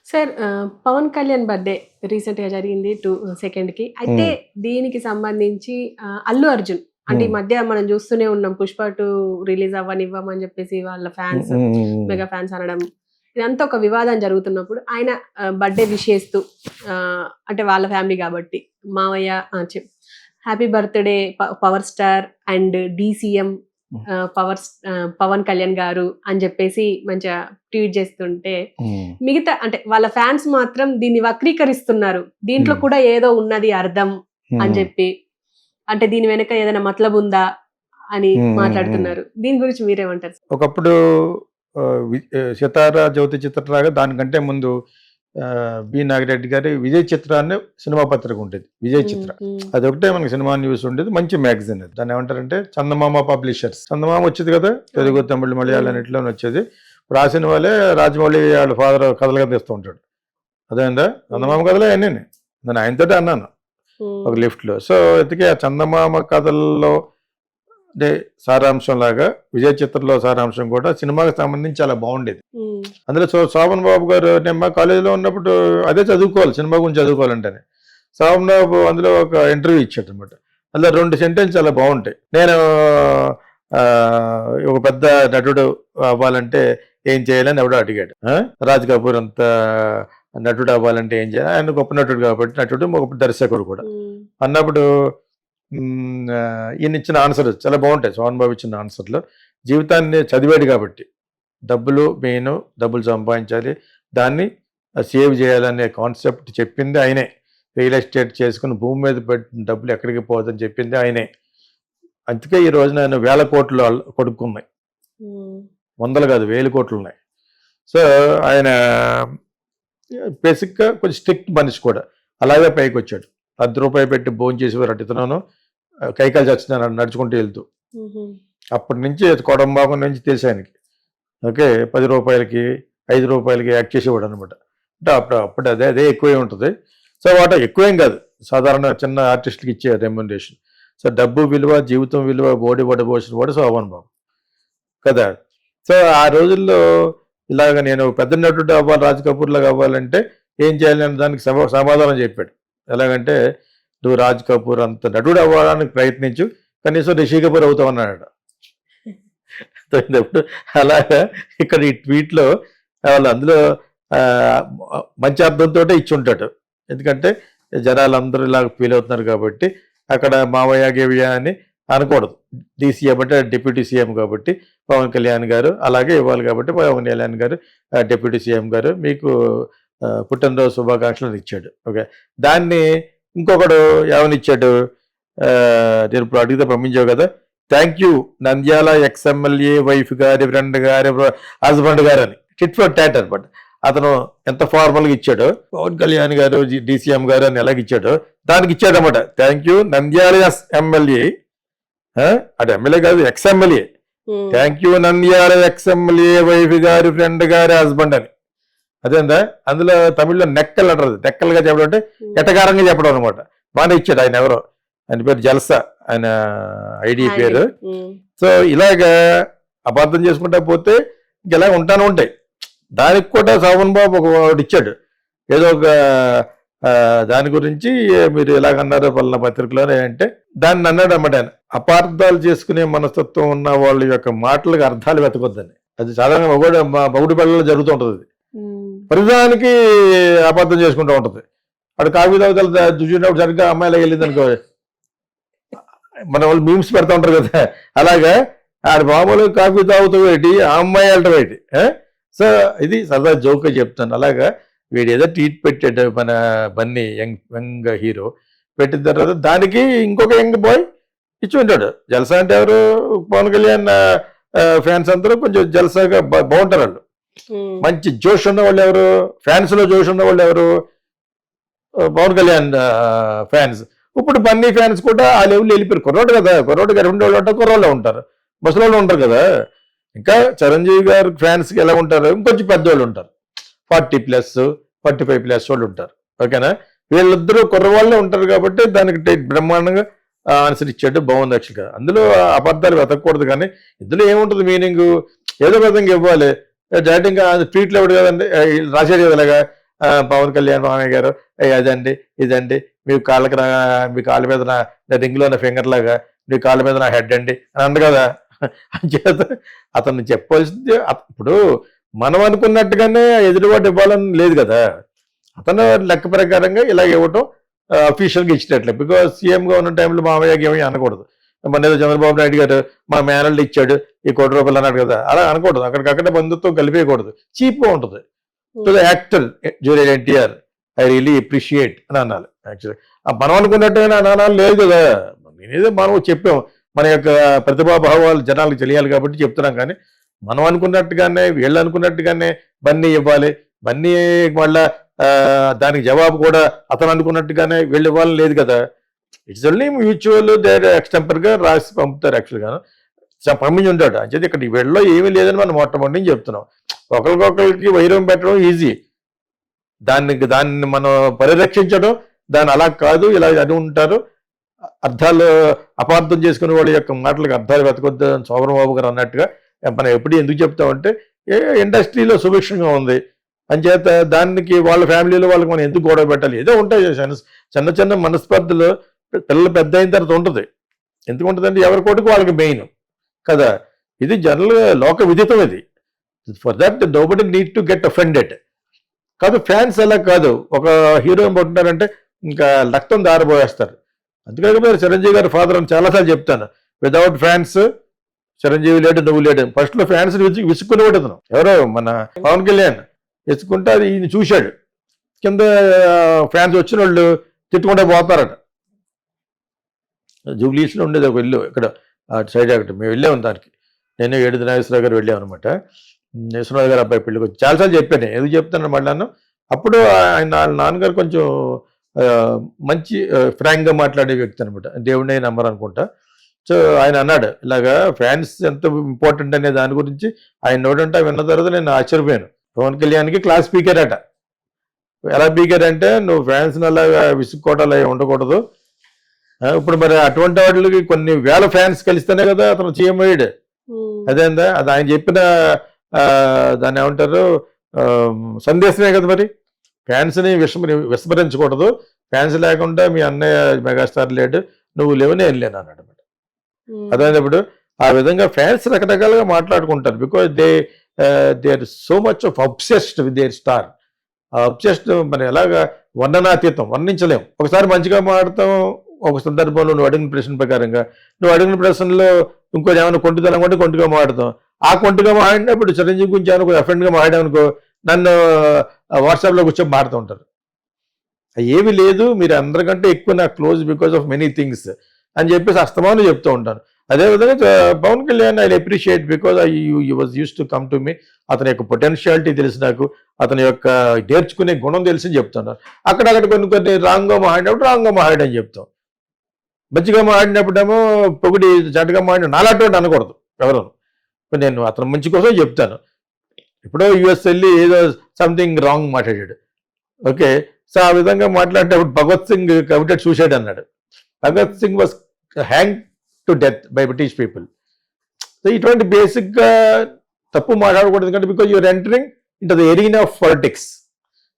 Sir Pawan Kalyan birthday రీసెంట్‌గా జరిగింది 2కి. అయితే హ్మ్. దీనికి సంబంధించి అల్లు అర్జున్ అంటే ఈ హ్మ్. మధ్య మనం చూస్తూనే ఉన్నాం 'పుష్ప 2' రిలీజ్ అవ్వనివ్వమని చెప్పేసి వాళ్ళ హ్మ్. ఫ్యాన్స్, హ్మ్. హ్మ్. మెగా ఫ్యాన్స్ అనడం. ఇదంతా ఒక వివాదం జరుగుతున్నప్పుడు ఆయన బర్త్‌డే విష్ చేస్తూ అంటే వాళ్ళ ఫ్యామిలీ కాబట్టి మావయ్య happy birthday power star and DCM హ్మ్. పవన్ కళ్యాణ్ గారు అని చెప్పేసి మంచిగా ట్వీట్ చేస్తుంటే హ్మ్. మిగతా అంటే వాళ్ళ ఫ్యాన్స్ మాత్రం దీన్ని వక్రీకరిస్తున్నారు. దీంట్లో హ్మ్. కూడా ఏదో ఉన్నది అర్థం అని హ్మ్. జెప్పి. అంటే దీని వెనక ఏదైనా మతలబుందా అని హ్మ్. హ్మ్. మాట్లాడుతున్నారు. దీని గురించి మీరేమంటారు? ఒకప్పుడు 'సితార జ్యోతి చిత్రలాగా' దానికంటే ముందు బి. నాగిరెడ్డి గారి 'విజయ్ చిత్ర' అనే సినిమా పత్రిక ఉండేది. 'విజయ్ హ్మ్. చిత్ర' హ్మ్. అదొకటే మనకి సినిమా న్యూస్ ఉండేది. మంచి మ్యాగజైన్ అది. దాన్ని ఏమంటారంటే చందమామ పబ్లిషర్స్. చందమామ వచ్చేది కదా! తెలుగు, అవును. తమిళ్, మలయాళం హ్మ్. అన్నిట్లోనూ వచ్చేది. రాసిన వాళ్ళే రాజమౌళి వాళ్ళ ఫాదర్ కథలుగా తీస్తూ ఉంటాడు. అర్థమైందా? హ్మ్. చందమామ కథలే అన్నీని. నేను ఆయనతోటే అన్నాను ఒక హ్మ్. లిఫ్ట్‌లో. సో, ఇంతకీ ఆ చందమామ కథల్లో అంటే సారాంశం లాగా 'విజయ్ చిత్రలో' సారాంశం కూడా సినిమాకి సంబంధించి చాలా బాగుండేది. హ్మ్. అందులో శోభన్ బాబు గారు నేను మా కాలేజీలో ఉన్నప్పుడు అదే చదువుకోవాలి సినిమా గురించి చదువుకోవాలంటేనే. శోభన్ బాబు అందులో ఒక ఇంటర్వ్యూ ఇచ్చాడనమాట. అందులో 2 సెంటెన్స్ చాలా బాగుంటాయి. నేను ఒక పెద్ద నటుడు అవ్వాలంటే ఏం చేయాలని ఎవడో అడిగాడు. రాజ్ కపూర్ అంత నటుడు అవ్వాలంటే ఏం చేయాలి? ఆయన గొప్ప నటుడు కాబట్టి నటుడు, గొప్ప దర్శకుడు కూడా. హ్మ్. అన్నప్పుడు ఈయన ఇచ్చిన ఆన్సర్ చాలా బాగుంటాయి. సోహన్ బాబు ఇచ్చిన ఆన్సర్‌లో జీవితాన్ని చదివాడు కాబట్టి డబ్బులు మెయిను. డబ్బులు సంపాదించాలి. దాన్ని సేవ్ చేయాలనే కాన్సెప్ట్ చెప్పింది ఆయనే. రియల్ ఎస్టేట్ చేసుకొని భూమి మీద పెట్టిన డబ్బులు ఎక్కడికి పోదని చెప్పింది ఆయనే. అందుకే ఈ రోజున ఆయన వేల కోట్లు కొడుకున్నాయి. హ్మ్. వందలు కాదు వేల కోట్లున్నాయి. సో, ఆయన బేసిక్‌గా కొంచెం స్ట్రిక్ట్ మనిషి కూడా. అలాగే పైకొచ్చాడు. రూ. 10 పెట్టి భోంచేసేవారట ఇతనును. కైకాలు చచ్చినారు నడుచుకుంటూ వెళ్తూ. హుహు. అప్పటి నుంచి కొడంబాగం నుంచి తెలుసు ఆయనకి. ఓకే. రూ. 10కి, రూ. 5కి యాక్ట్ చేసేవాడనమాట. అంటే అప్పుడు అదే అదే ఎక్కువే ఉంటది. సో, వాట ఎక్కువేం కాదు. సాధారణ చిన్న ఆర్టిస్ట్‌లకి ఇచ్చే రెమ్యునరేషన్. సో, డబ్బు విలువ, జీవితం విలువ బోడి పడబోసిన వాడు శోభన్ బాబు. కదా! సో, ఆ రోజుల్లో ఇలాగ నేను పెద్ద నటుడు అవ్వాలి, 'రాజ్ కపూర్‌లాగా' అవ్వాలంటే ఏం చేయాలి అనే దానికి సమాధానం చెప్పాడు. ఎలాగంటే, "నువ్వు 'రాజ్ కపూర్' అంత నటుడు అవ్వడానికి ప్రయత్నించు. కనీసం 'రిషి కపూర్' అవుతావు" అన్నాడట. అర్థమైనప్పుడు అలాగా ఇక్కడ ఈ ట్వీట్‌లో వాళ్ళు అందులో మంచి అర్థంతోటే ఇచ్చుంటాడు. ఎందుకంటే జనాలందరూ ఇలాగ ఫీల్ అవుతున్నారు కాబట్టి అక్కడ మావయ్య, గీవయ్య అని అనకూడదు. డీసీఎం అంటే డిప్యూటీ సీఎం కాబట్టి పవన్ కళ్యాణ్ గారు అలాగే ఇవ్వాలి కాబట్టి పవన్ కళ్యాణ్ గారు డిప్యూటీ సీఎం గారు మీకు పుట్టినరోజు శుభాకాంక్షలు అని ఇచ్చాడు. ఓకే. దాన్ని ఇంకొకడు ఏమనిచ్చాడు నేను ఇప్పుడు అడిగితే పంపించావు కదా! Thank you Nandyal ex-MLA wife గారి ఫ్రెండ్ గారి హస్బెండ్ గారు అని టిట్ ఫర్ టాట్ అనమాట. అతను ఎంత ఫార్మల్ గా ఇచ్చాడో పవన్ కళ్యాణ్ గారు డీసీఎం గారు అని ఎలాగ ఇచ్చాడో దానికి ఇచ్చాడనమాట. థ్యాంక్ యూ నంద్యాల ఎమ్మెల్యే, అటు ఎమ్మెల్యే కాదు ఎక్స్ఎమ్మెల్యే. హ్మ్. Thank you Nandyal ex-MLA wife గారి ఫ్రెండ్ గారి హస్బెండ్ అని. అదేందా అందులో తమిళ్లో నెక్కలు అంటారు. నెక్కలుగా చెప్పడం అంటే హ్మ్. ఎటకారంగా చెప్పడం అనమాట. బాగానే ఇచ్చాడు ఆయన ఎవరో. ఆయన పేరు జల్సా ఆయన ఐడి హ్యాండిల్. పేరు. హ్మ్. సో, ఇలాగా అపార్థం చేసుకుంటా పోతే ఇంకెలా ఉంటానే ఉంటాయి. దానికి కూడా శోభన్ బాబు ఒకటిచ్చాడు. ఏదో ఒక దాని గురించి మీరు ఇలాగన్నారు పలానా పత్రికలోనే అంటే దాన్ని అన్నాడన్నమాట ఆయన. అపార్థాలు చేసుకునే మనస్తత్వం ఉన్న వాళ్ళ యొక్క మాటలకు అర్థాలు వెతకొద్దని. అది సాధారణంగా మగుడు పిల్లల్లో జరుగుతూ ఉంటది అది. హ్మ్. ప్రతిదానికి అపార్థం చేసుకుంటూ ఉంటది. అటు కాఫీ తాగుతాలు చూసినప్పుడు సరిగ్గా అమ్మాయిలా వెళ్ళిందనుకో మన వాళ్ళు మీమ్స్ పెడతా ఉంటారు కదా! అలాగా ఆడు మామూలుగా కాఫీ తాగుతావు ఏంటి? ఆ అమ్మాయి వెళ్ళటం ఏంటి? సో, ఇది సరదా జోక్‌గా చెప్తాను. అలాగా వీడేదో ట్వీట్ పెట్టాడు మన బన్నీ యంగ్ హీరో. పెట్టిన తర్వాత దానికి ఇంకొక యంగ్ బాయ్ ఇచ్చి ఉంటాడు. జల్సా అంటే ఎవరు? పవన్ కళ్యాణ్ ఫ్యాన్స్ అందరూ కొంచెం జల్సాగా బావుంటారాళ్ళు. హ్మ్. మంచి జోష్ ఉన్నవాళ్ళెవరు? ఫ్యాన్స్‌లో జోష్ ఉన్నవాళ్ళెవరు? పవన్ కళ్యాణ్ ఫ్యాన్స్. ఇప్పుడు బన్నీ ఫ్యాన్స్ కూడా ఆ లెవెల్‌లో వెళ్ళిపోయారు. కుర్రోడు కదా! కుర్రోడు గారు ఉండేవాళ్ళు ఉంటారు, కుర్రోళ్ళే ఉంటారు. ముసలోళ్ళు ఉండరు కదా! ఇంకా చిరంజీవి గారి ఫ్యాన్స్‌కి ఎలా ఉంటారు? ఇంకొంచెం పెద్దోళ్ళు ఉంటారు. 40+, 45+ వాళ్ళు ఉంటారు. ఓకేనా? వీళ్ళిద్దరూ కుర్రవాళ్ళే ఉంటారు కాబట్టి దానికి బ్రహ్మాండంగా ఆన్సర్ ఇచ్చాడు. బాగుంది యాక్చువల్‌గా. అందులో అబద్ధాలు వెతకూడదు కానీ ఇందులో ఏముంటది మీనింగు? ఏదో విధంగా ఇవ్వాలి. డైరెక్ట్‌గా ట్వీట్‌లో ఇవ్వడు కదండీ! రాసేది కదా ఇలాగా పవన్ కళ్యాణ్ మామయ్య గారు అదండి ఇదండి మీ కాళ్ళకి మీ కాళ్ళ మీద నా రింగ్లో నా ఫింగర్ లాగా మీ కాళ్ళ మీద నా హెడ్ అండి అని అంది కదా. అంచేత అతను చెప్పాల్సింది ఇప్పుడు మనం అనుకున్నట్టుగానే ఎదురుబాటు ఇవ్వాలని లేదు కదా. అతను లెక్క ప్రకారంగా ఇలా ఇవ్వటం అఫీషియల్గా ఇచ్చినట్లే. బికాజ్ సీఎంగా ఉన్న టైంలో మామయ్యకి ఏమీ అనకూడదు. మన ఏదో చంద్రబాబు నాయుడు గారు మా మేనల్ని ఇచ్చాడు ఈ ₹1 అన్నాడు కదా, అలా అనకూడదు. అక్కడికక్కడ బంధుత్వం కలిపేయకూడదు, చీప్గా ఉంటుంది. To the actor junior NTR I really appreciate అని అనాలి. యాక్చువల్లీ మనం అనుకున్నట్టుగానే అనాలి లేదు కదా. నేనేదో మనం చెప్పాం, మన యొక్క ప్రతిభాభావాలు జనాలకు తెలియాలి కాబట్టి చెప్తున్నాం. కానీ మనం అనుకున్నట్టుగానే వీళ్ళు అనుకున్నట్టుగానే బన్నీ ఇవ్వాలి, బన్నీ మళ్ళా దానికి జవాబు కూడా అతను అనుకున్నట్టుగానే వీళ్ళు ఇవ్వాలని లేదు కదా. ఇట్స్ ఓన్లీ మ్యూచువల్ ఎక్స్టెంపర్గా రాసి పంపుతారు. యాక్చువల్గా పంపించి ఉంటాడు. అంచేది ఇక్కడ వీళ్ళలో ఏమీ లేదని మనం మొట్టమొదటి చెప్తున్నాం. ఒకరికొకరికి వైరం పెట్టడం ఈజీ, దాన్ని మనం పరిరక్షించడం దాన్ని అలా కాదు ఇలా అని ఉంటారు. అర్థాలు అపార్థం చేసుకునే వాళ్ళ యొక్క మాటలకు అర్థాలు వెతకొద్దు అని శోభనబాబు గారు అన్నట్టుగా మనం ఎప్పుడు ఎందుకు చెప్తామంటే ఇండస్ట్రీలో సుభిక్షంగా ఉంది అంచేత దానికి వాళ్ళ ఫ్యామిలీలో వాళ్ళకి మనం ఎందుకు గొడవ పెట్టాలి. ఏదో ఉంటాయి చిన్న చిన్న మనస్పర్ధలు పిల్లలు పెద్ద అయిన తర్వాత ఉంటుంది. ఎందుకు ఉంటుందంటే ఎవరి కోటికి వాళ్ళకి మెయిన్ కదా. ఇది జనరల్గా లోక విదితం. ఇది for that nobody need to get offended కాదు. ఫ్యాన్స్ అలా కాదు, ఒక హీరోని పట్టుకుంటారంటే ఇంకా రక్తం దారబోయేస్తారు. అందుకని చిరంజీవి గారి ఫాదర్ అని చాలాసార్లు చెప్తాను, వితౌట్ ఫ్యాన్స్ చిరంజీవి లేడు నువ్వు లేడు. ఫస్ట్లో ఫ్యాన్స్ విసుక్కునేవాడు అతను. ఎవరో మన పవన్ కళ్యాణ్ విసుక్కుంటే అది ఈయన చూశాడు, కింద ఫ్యాన్స్ వచ్చిన వాళ్ళు తిట్టుకుంటే పోతారట. జూబ్లీస్లో ఉండేది ఒక ఇల్లు ఇక్కడ సైడ్ అక్కడ మేము వెళ్ళాము దానికి, నేను ఏడుది నాగేశ్వరరావు గారు వెళ్ళాము అనమాట. నాగేశ్వరరావు గారు అబ్బాయి పెళ్ళికి వచ్చి చాలాసార్లు చెప్పాను, ఎందుకు చెప్తాను మళ్ళీ. అప్పుడు ఆయన నాన్నగారు కొంచెం మంచి ఫ్రాంక్గా మాట్లాడే వ్యక్తి అనమాట, దేవుడే నంబర్ అనుకుంటా. సో ఆయన అన్నాడు ఇలాగా ఫ్యాన్స్ ఎంత ఇంపార్టెంట్ అనే దాని గురించి ఆయన నోటంటే విన్న తర్వాత నేను ఆశ్చర్యపోయాను. పవన్ కళ్యాణ్కి క్లాస్ స్పీకర్ అట. ఎలా స్పీకర్ అంటే నువ్వు ఫ్యాన్స్ని అలాగా విసుక్కోవటాలు అవి ఉండకూడదు. ఇప్పుడు మరి అటువంటి వాటికి కొన్ని వేల ఫ్యాన్స్ కలిస్తేనే కదా అతను సీఎం అయ్యాడు. అదేందా అది ఆయన చెప్పిన దాన్ని ఏమంటారు సందేశమే కదా. మరి ఫ్యాన్స్ని విస్మరించకూడదు, ఫ్యాన్స్ లేకుండా మీ అన్నయ్య మెగాస్టార్ లేడు, నువ్వు లేవనే వెళ్ళాను అన్నాడు అనమాట. అదేప్పుడు ఆ విధంగా ఫ్యాన్స్ రకరకాలుగా మాట్లాడుకుంటారు. Because they are so much of obsessed with their star. ఆ అబ్సెస్డ్ మనం ఎలాగా వర్ణనాతీతం, వర్ణించలేము. ఒకసారి మంచిగా మాట్లాడతాం, ఒక సందర్భంలో నువ్వు అడిగిన ప్రశ్న ప్రకారంగా, నువ్వు అడిగిన ప్రశ్నలో ఇంకోటి ఏమైనా కొంటుదనం కొంటే కొంటుగా మాట్లాడతాం. ఆ కొంటుగా మాట్లాడినప్పుడు చిరంజీవి గురించి ఏమైనా అఫెండ్గా మాట్లాడామనుకో నన్ను వాట్సాప్లో కూర్చొని మాడుతూ ఉంటారు. ఏమీ లేదు, మీరు అందరికంటే ఎక్కువ నాకు close because of many things అని చెప్పేసి అస్తమానం చెప్తూ ఉంటాను. అదేవిధంగా Pawan Kalyan I appreciate because you was use to come to me. అతని యొక్క పొటెన్షియాలిటీ తెలుసు నాకు, అతని యొక్క నేర్చుకునే గుణం తెలిసి చెప్తున్నాను. అక్కడక్కడ కొన్ని రాంగ్గా మాట్లాడినప్పుడు రాంగ్గా మాట్లాడని చెప్తాం, మంచిగా మాట్లాడినప్పుడేమో పొగిడి చెడ్డగా మాట్లాడి నాలాంటి అనకూడదు ఎవరు. నేను అతను మంచి కోసం చెప్తాను. ఇప్పుడు యుఎస్ వెళ్ళి ఏదో సంథింగ్ రాంగ్ మాట్లాడాడు, ఓకే. సో ఆ విధంగా మాట్లాడేటప్పుడు భగత్ సింగ్ కమిటెడ్ సూసైడ్ అన్నాడు. Bhagat Singh was hang to death by British people. So ఇటువంటి బేసిక్గా తప్పు మాట్లాడకూడదు ఎందుకంటే because you're entering into the arena of politics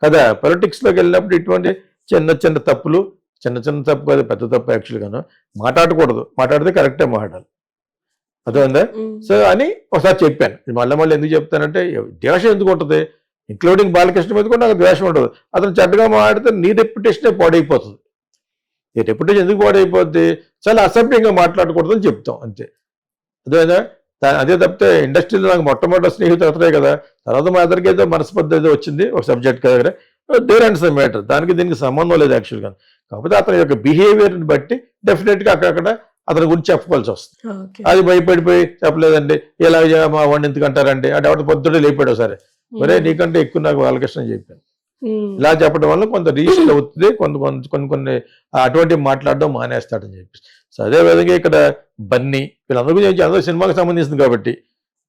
కదా. పొలిటిక్స్లోకి వెళ్ళినప్పుడు ఇటువంటి చిన్న చిన్న తప్పులు, చిన్న చిన్న తప్పు కాదు పెద్ద తప్పు యాక్చువల్గాను మాట్లాడకూడదు. మాట్లాడితే కరెక్టే మాట్లాడాలి, అర్థమైందా. సో అని ఒకసారి చెప్పాను. మళ్ళీ ఎందుకు చెప్తానంటే ద్వేషం ఎందుకు ఉంటుంది, ఇంక్లూడింగ్ బాలకృష్ణ మీద కూడా నాకు ద్వేషం ఉంటుంది. అతను చెడ్డగా మాట్లాడితే నీ రెప్యుటేషనే పాడైపోతుంది. ఈ రెప్యుటేషన్ ఎందుకు పాడైపోద్ది, చాలా అసభ్యంగా మాట్లాడకూడదు అని చెప్తాం అంతే, అదేనా. అదే తప్పితే ఇండస్ట్రీలో నాకు మొట్టమొదటి స్నేహితులు అతనే కదా. తర్వాత మా ఇద్దరికి ఏదో మనస్పర్ధ ఏదో వచ్చింది ఒక సబ్జెక్ట్ దగ్గర, దేర్ అండ్ సమ్ మ్యాటర్, దానికి దీనికి సంబంధం లేదు యాక్చువల్గా. కాకపోతే అతని యొక్క బిహేవియర్ని బట్టి డెఫినెట్గా అక్కడక్కడ అతని గురించి చెప్పుకోవాల్సి వస్తుంది. అది భయపడిపోయి చెప్పలేదండి ఇలా మా వాడిని ఎందుకు అంటారండి అంటే ఎవరి పొద్దుడే లేపాడు సరే మరే నీకంటే ఎక్కువ నాకు బాలకృష్ణ చెప్పాను. ఇలా చెప్పడం వల్ల కొంత రీచ్ అవుతుంది, కొన్ని అటువంటి మాట్లాడడం మానేస్తాడని చెప్పి. సో అదేవిధంగా ఇక్కడ బన్నీ వీళ్ళందరూ గురించి అందరూ సినిమాకి సంబంధించింది కాబట్టి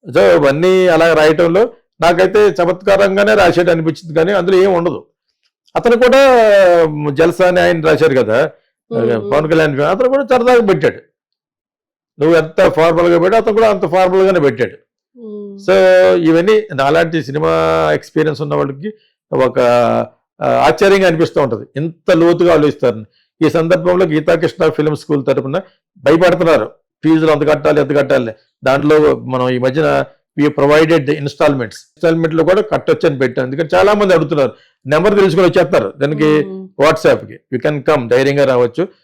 సో బన్నీ అలా రాయటంలో నాకైతే చమత్కారంగానే రాసేది అనిపించింది, కానీ అందులో ఏం ఉండదు. అతను కూడా జల్సా అని ఆయన రాశారు కదా పవన్ కళ్యాణ్, అతను కూడా సరదాగా పెట్టాడు. నువ్వు ఎంత ఫార్మల్గా పెట్టాడు అతను కూడా అంత ఫార్మల్గానే పెట్టాడు. సో ఇవన్నీ నాలాంటి సినిమా ఎక్స్పీరియన్స్ ఉన్న వాళ్ళకి ఒక ఆశ్చర్యంగా అనిపిస్తూ ఉంటుంది, ఇంత లోతుగా ఆలోచిస్తారు. ఈ సందర్భంలో గీతాకృష్ణ ఫిల్మ్ స్కూల్ తరపున భయపడుతున్నారు, ఫీజులు ఎంత కట్టాలి. దాంట్లో మనం ఈ మధ్యన ప్రొవైడెడ్ ఇన్స్టాల్మెంట్ లో కూడా కట్టొచ్చు అని పెట్టాం. ఎందుకంటే చాలా మంది అడుగుతున్నారు, నెంబర్ తెలుసుకొని వచ్చేస్తారు దానికి, వాట్సాప్ కి యూ కెన్ కమ్, ధైర్యంగా రావచ్చు.